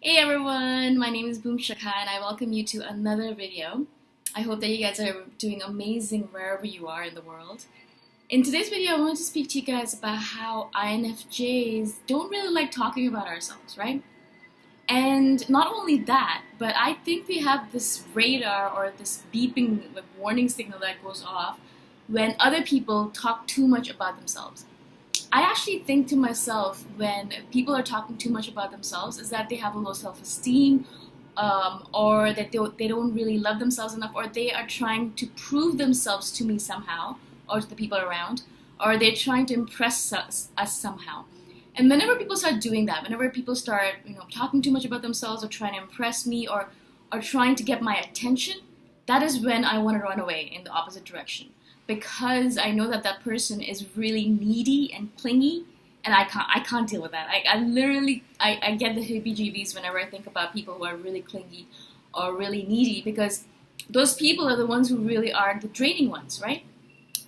Hey everyone, my name is Boom Shakha and I welcome you to another video. I hope that you guys are doing amazing wherever you are in the world. In today's video, I wanted to speak to you guys about how INFJs don't really like talking about ourselves, right? And not only that, but I think we have this radar or this beeping warning signal that goes off when other people talk too much about themselves. I actually think to myself when people are talking too much about themselves is that they have a low self-esteem, or that they don't really love themselves enough, or they are trying to prove themselves to me somehow, or to the people around, or they're trying to impress us somehow. And whenever people start doing that, whenever people start talking too much about themselves or trying to impress me or trying to get my attention, that is when I want to run away in the opposite direction. Because I know that that person is really needy and clingy, and I can't deal with that. I literally get the heebie-jeebies whenever I think about people who are really clingy or really needy, because those people are the ones who really are the draining ones, right?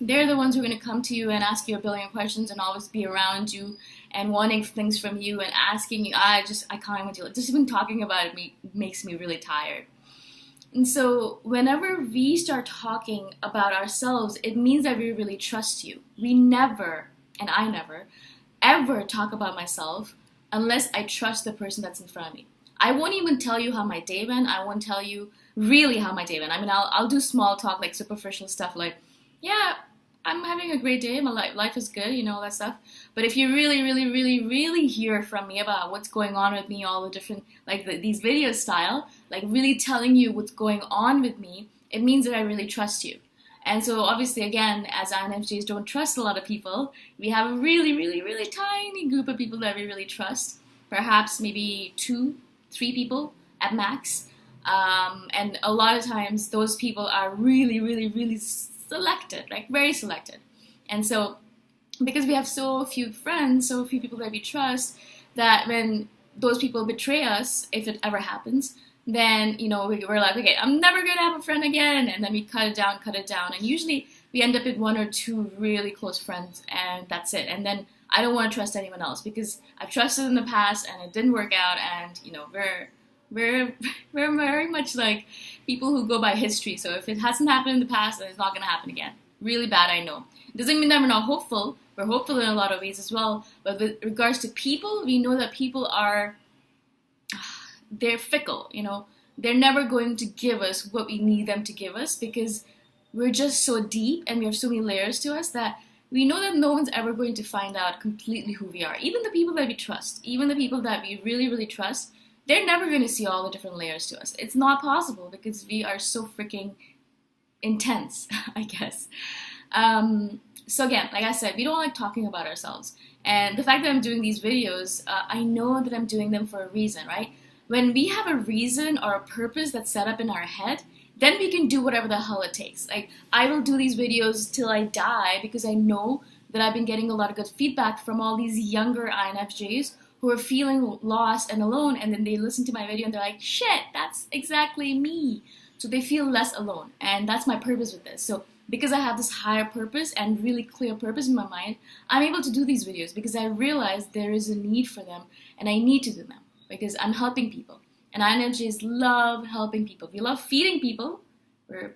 They're the ones who are going to come to you and ask you a billion questions and always be around you and wanting things from you and asking you. I can't even deal with it. Just even talking about it makes me really tired. And so whenever we start talking about ourselves, it means that we really trust you. We never, and I never, ever talk about myself unless I trust the person that's in front of me. I won't even tell you how my day went. I won't tell you really how my day went. I mean, I'll do small talk, like superficial stuff, like, yeah, I'm having a great day. My life is good, all that stuff. But if you really, really, really, really hear from me about what's going on with me, all the different, like these video style, like really telling you what's going on with me, it means that I really trust you. And so obviously, again, as INFJs don't trust a lot of people, we have a really, really, really tiny group of people that we really trust. Perhaps maybe 2, 3 people at max. And a lot of times those people are really, really, really selected, like very selected. And so because we have so few friends, so few people that we trust, that when those people betray us, if it ever happens, then we're like, okay, I'm never gonna have a friend again, and then we cut it down, and usually we end up with 1 or 2 really close friends, and that's it. And then I don't want to trust anyone else because I've trusted in the past and it didn't work out, and we're very much like people who go by history. So if it hasn't happened in the past, then it's not going to happen again. Really bad, I know. It doesn't mean that we're not hopeful. We're hopeful in a lot of ways as well. But with regards to people, we know that people they're fickle, They're never going to give us what we need them to give us because we're just so deep and we have so many layers to us that we know that no one's ever going to find out completely who we are. Even the people that we trust, even the people that we really, really trust, they're never going to see all the different layers to us. It's not possible because we are so freaking intense, I guess. So again, like I said, we don't like talking about ourselves. And the fact that I'm doing these videos, I know that I'm doing them for a reason, right? When we have a reason or a purpose that's set up in our head, then we can do whatever the hell it takes. Like, I will do these videos till I die because I know that I've been getting a lot of good feedback from all these younger INFJs who are feeling lost and alone, and then they listen to my video and they're like, shit, that's exactly me. So they feel less alone, and that's my purpose with this. So because I have this higher purpose and really clear purpose in my mind, I'm able to do these videos because I realize there is a need for them, and I need to do them because I'm helping people. And INFJs love helping people. We love feeding people. We're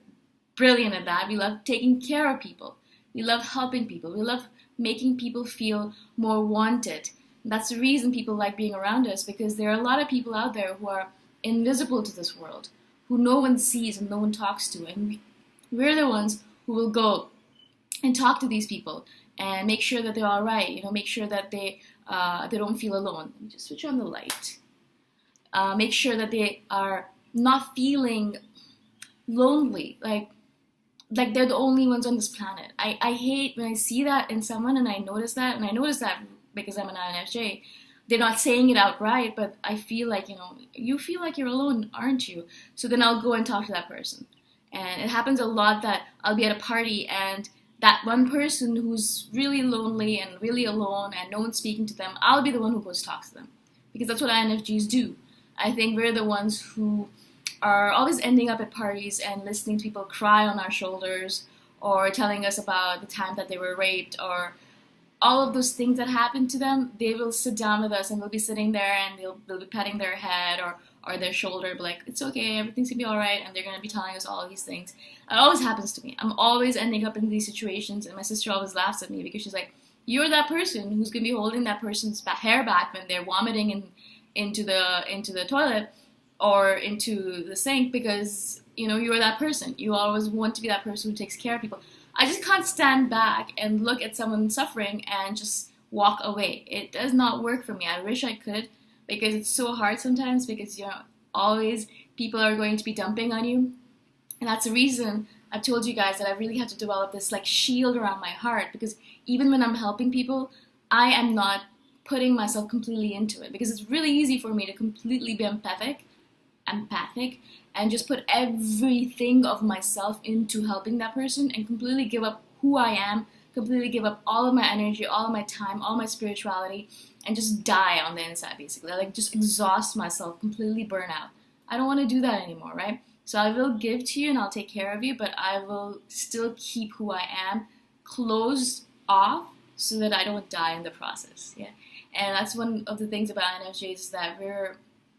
brilliant at that. We love taking care of people. We love helping people. We love making people feel more wanted. That's the reason people like being around us, because there are a lot of people out there who are invisible to this world, who no one sees and no one talks to. And we're the ones who will go and talk to these people and make sure that they're all right, make sure that they don't feel alone. Let me just switch on the light. Make sure that they are not feeling lonely, like they're the only ones on this planet. I hate when I see that in someone and I notice that because I'm an INFJ. They're not saying it outright, but I feel like, you feel like you're alone, aren't you? So then I'll go and talk to that person. And it happens a lot that I'll be at a party and that one person who's really lonely and really alone and no one's speaking to them, I'll be the one who goes talk to them. Because that's what INFJs do. I think we're the ones who are always ending up at parties and listening to people cry on our shoulders or telling us about the time that they were raped or all of those things that happen to them, they will sit down with us and we'll be sitting there and they'll be petting their head or their shoulder, be like, it's okay, everything's gonna be all right, and they're gonna be telling us all these things. It always happens to me. I'm always ending up in these situations, and my sister always laughs at me because she's like, you're that person who's gonna be holding that person's hair back when they're vomiting into the toilet or into the sink, because you're that person. You always want to be that person who takes care of people. I just can't stand back and look at someone suffering and just walk away. It does not work for me. I wish I could, because it's so hard sometimes, because always people are going to be dumping on you. And that's the reason I've told you guys that I really have to develop this like shield around my heart, because even when I'm helping people, I am not putting myself completely into it, because it's really easy for me to completely be empathic and just put everything of myself into helping that person and completely give up who I am, completely give up all of my energy, all of my time, all my spirituality, and just die on the inside, basically. Like, just exhaust myself, completely burn out. I don't want to do that anymore, right? So I will give to you and I'll take care of you, but I will still keep who I am closed off so that I don't die in the process. Yeah, and that's one of the things about INFJs is that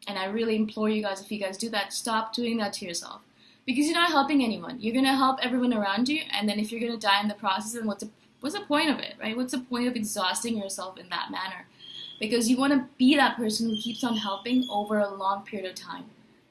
and I really implore you guys, if you guys do that, stop doing that to yourself. Because you're not helping anyone. You're going to help everyone around you, and then if you're going to die in the process, then what's the point of it, right? What's the point of exhausting yourself in that manner? Because you want to be that person who keeps on helping over a long period of time.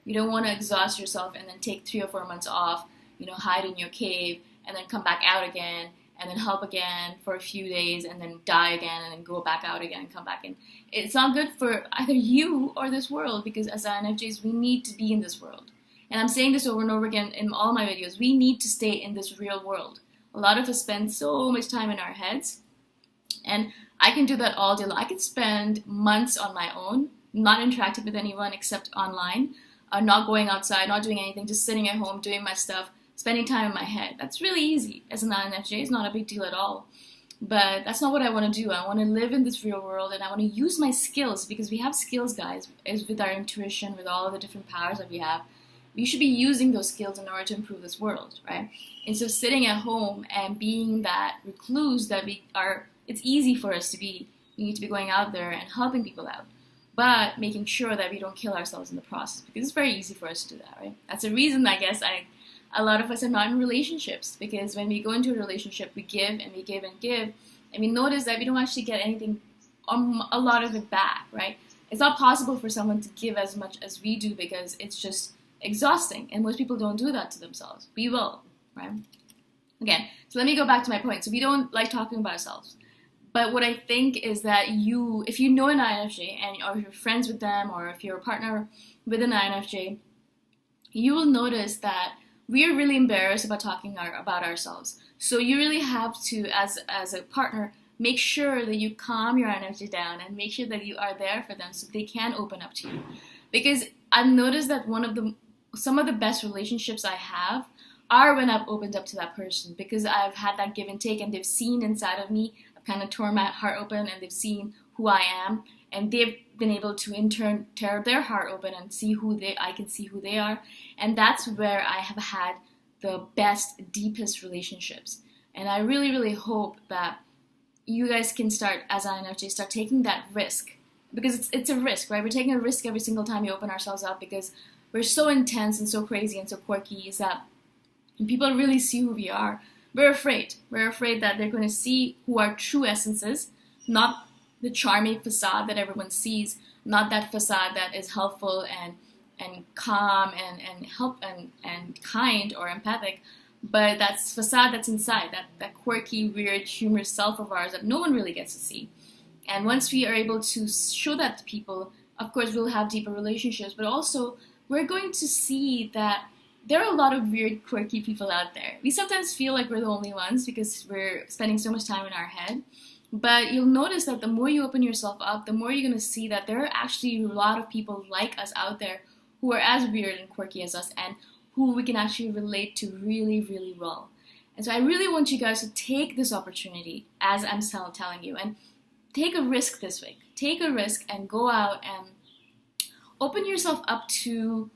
You don't want to exhaust yourself and then take 3 or 4 months off, hide in your cave, and then come back out again, and then help again for a few days, and then die again, and then go back out again and come back in. It's not good for either you or this world, because as INFJs, we need to be in this world. And I'm saying this over and over again in all my videos. We need to stay in this real world. A lot of us spend so much time in our heads, and I can do that all day long. I could spend months on my own, not interacting with anyone except online, not going outside, not doing anything, just sitting at home, doing my stuff, spending time in my head. That's really easy. As an INFJ, it's not a big deal at all. But that's not what I want to do. I want to live in this real world, and I want to use my skills, because we have skills, guys, as with our intuition, with all of the different powers that we have. We should be using those skills in order to improve this world, right? Instead of sitting at home and being that recluse that we are, it's easy for us to be. We need to be going out there and helping people out, but making sure that we don't kill ourselves in the process, because it's very easy for us to do that, right? That's the reason, I guess, a lot of us are not in relationships, because when we go into a relationship, we give and we give and give, and we notice that we don't actually get anything, a lot of it back, right? It's not possible for someone to give as much as we do, because it's just exhausting, and most people don't do that to themselves. We will, right? Again, so let me go back to my point. So we don't like talking about ourselves. But what I think is that if you know an INFJ, or if you're friends with them, or if you're a partner with an INFJ, you will notice that we are really embarrassed about talking about ourselves. So you really have to, as a partner, make sure that you calm your INFJ down and make sure that you are there for them so they can open up to you. Because I've noticed that some of the best relationships I have are when I've opened up to that person, because I've had that give and take, and they've seen inside of me. I've kind of torn my heart open, and they've seen who I am, and they've been able to in turn tear their heart open and see I can see who they are. And that's where I have had the best, deepest relationships. And I really, really hope that you guys can start, as INFJ, start taking that risk, because it's a risk, right? We're taking a risk every single time we open ourselves up, because we're so intense and so crazy and so quirky, is that when people really see who we are, we're afraid. We're afraid that they're going to see who our true essence is, not the charming facade that everyone sees, not that facade that is helpful and calm and help and kind or empathic, but that facade that's inside, that quirky, weird, humorous self of ours that no one really gets to see. And once we are able to show that to people, of course we'll have deeper relationships, but also we're going to see that there are a lot of weird, quirky people out there. We sometimes feel like we're the only ones because we're spending so much time in our head. But you'll notice that the more you open yourself up, the more you're going to see that there are actually a lot of people like us out there who are as weird and quirky as us, and who we can actually relate to really, really well. And so I really want you guys to take this opportunity, as I'm telling you, and take a risk this week. Take a risk and go out and open yourself up to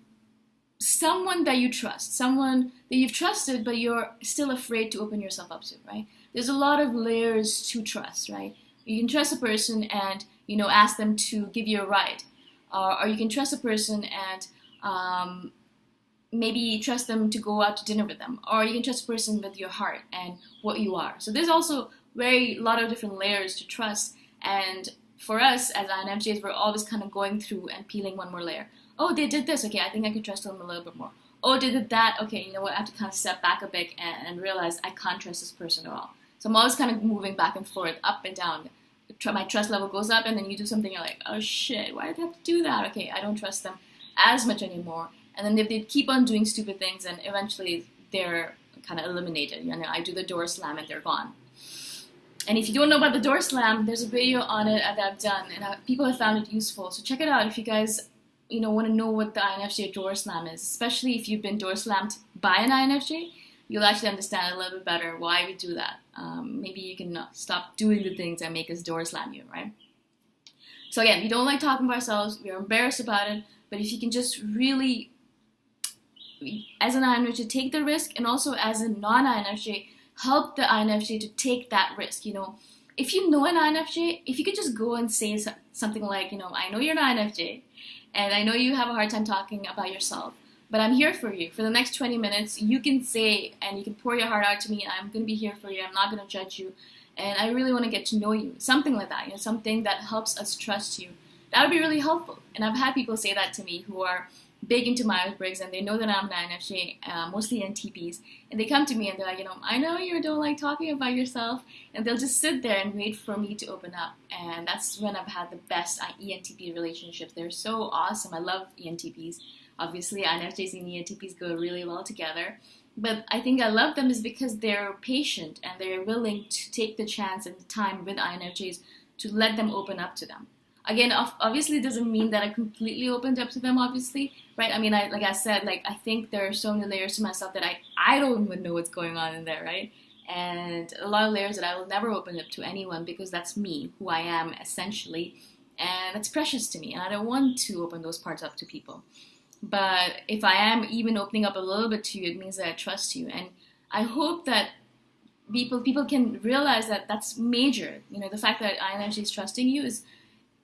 someone that you trust, someone that you've trusted, but you're still afraid to open yourself up to, right? There's a lot of layers to trust, right? You can trust a person and, ask them to give you a ride. Or you can trust a person and maybe trust them to go out to dinner with them. Or you can trust a person with your heart and what you are. So there's also a lot of different layers to trust. And for us as INFJs, we're always kind of going through and peeling one more layer. Oh, they did this. Okay, I think I can trust them a little bit more. Oh, they did that. Okay, you know what? I have to kind of step back a bit and realize I can't trust this person at all. So I'm always kind of moving back and forth, up and down. My trust level goes up, and then you do something, you're like, oh shit, why did I have to do that? Okay, I don't trust them as much anymore. And then if they keep on doing stupid things, and eventually they're kind of eliminated. I do the door slam and they're gone. And if you don't know about the door slam, there's a video on it that I've done, and people have found it useful. So check it out if you guys, want to know what the INFJ door slam is, especially if you've been door slammed by an INFJ. You'll actually understand a little bit better why we do that. Maybe you can stop doing the things that make us door slam you, right? So again, we don't like talking about ourselves. We're embarrassed about it. But if you can just really, as an INFJ, take the risk, and also as a non-INFJ, help the INFJ to take that risk. If you know an INFJ, if you could just go and say something like, I know you're an INFJ, and I know you have a hard time talking about yourself, but I'm here for you. For the next 20 minutes, you can say, and you can pour your heart out to me, and I'm going to be here for you. I'm not going to judge you, and I really want to get to know you. Something like that, something that helps us trust you. That would be really helpful. And I've had people say that to me who are big into Myers-Briggs, and they know that I'm an INFJ, mostly NTPs, and they come to me and they're like, I know you don't like talking about yourself, and they'll just sit there and wait for me to open up. And that's when I've had the best ENTP relationships. They're so awesome. I love ENTPs. Obviously, INFJs and ENTPs go really well together. But I think I love them is because they're patient and they're willing to take the chance and the time with INFJs to let them open up to them. Again, obviously, it doesn't mean that I completely opened up to them, obviously, right? I mean, like I said, I think there are so many layers to myself that I don't even know what's going on in there, right? And a lot of layers that I will never open up to anyone because that's me, who I am, essentially. And it's precious to me, and I don't want to open those parts up to people. But if I am even opening up a little bit to you, it means that I trust you. And I hope that people can realize that that's major. The fact that INFJ is trusting you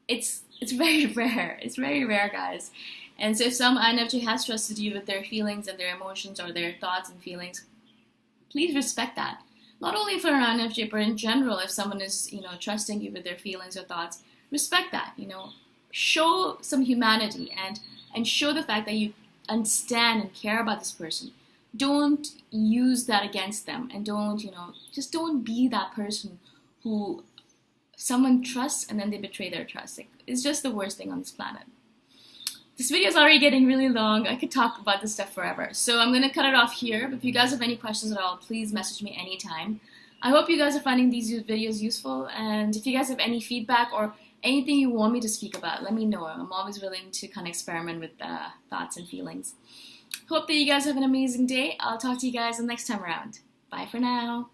it's very rare. It's very rare, guys. And so if some INFJ has trusted you with their feelings and their emotions or their thoughts and feelings, please respect that. Not only for an INFJ, but in general, if someone is, trusting you with their feelings or thoughts, respect that. Show some humanity and show the fact that you understand and care about this person. Don't use that against them, and just don't be that person who someone trusts and then they betray their trust. It's just the worst thing on this planet. This video is already getting really long. I could talk about this stuff forever. So I'm going to cut it off here. But if you guys have any questions at all, please message me anytime. I hope you guys are finding these videos useful. And if you guys have any feedback or anything you want me to speak about, let me know. I'm always willing to kind of experiment with thoughts and feelings. Hope that you guys have an amazing day. I'll talk to you guys the next time around. Bye for now.